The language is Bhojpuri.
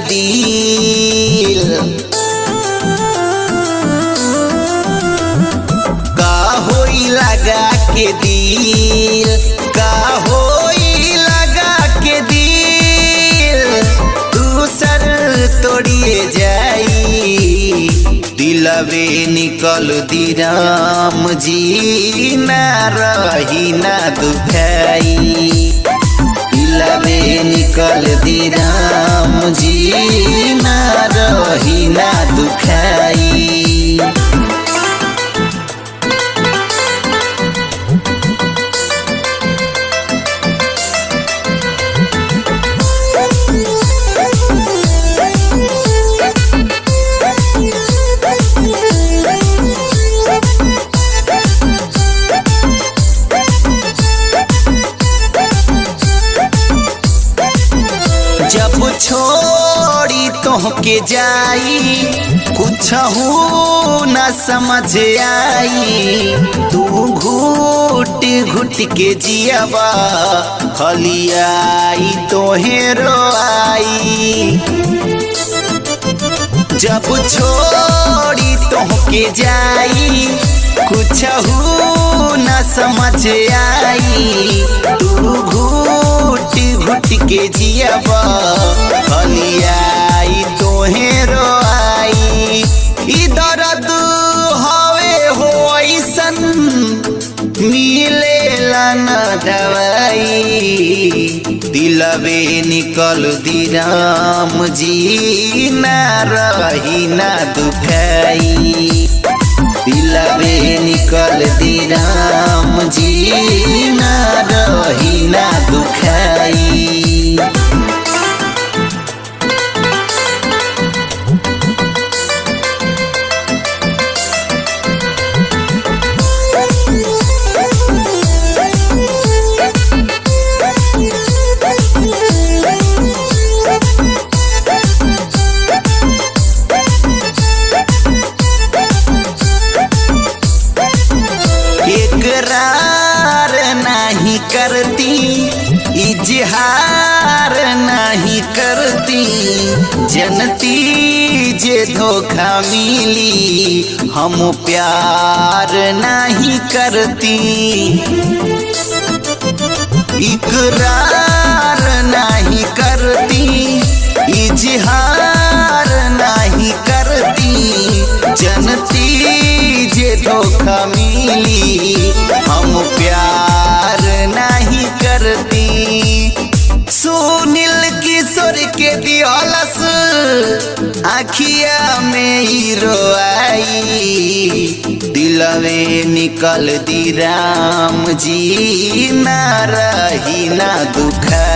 दिल का होई लगा के दिल का होई लगा के दिल दूसर तोड़िए जाई दिलवे निकल दी राम जी ना रही ना दुखाई दिलवे निकल दी राम जी ना रही ना दुखाई। जब छोड़ी तोहके जाई कुछहू न समझ आई तू घुट घुट के जियावा खलियाई तोहे रोआई जब छोड़ी तोहके जाई कुछहू न समझ आई तू घुट घुट के जियावा खलियाई तोहे रोआई ई दर्द हवे हो ऐसन मिलेला न दवाई दिलवे निकल दी राम जी ना रही ना दुखाई दिलवे निकल दी राम जी ना रही ना दुखाई। इकरार नहीं करती इजहार नहीं करती जनती जे धोखा मिली हम प्यार नहीं करती इकरार नहीं करती इजहार नहीं करती जनती जे धोखा मिली हम प्यार नहीं करती सुनील किशोर के दियालस आखिया में हीरो आई दिलवे निकल दी राम जी ना रही ना दुखा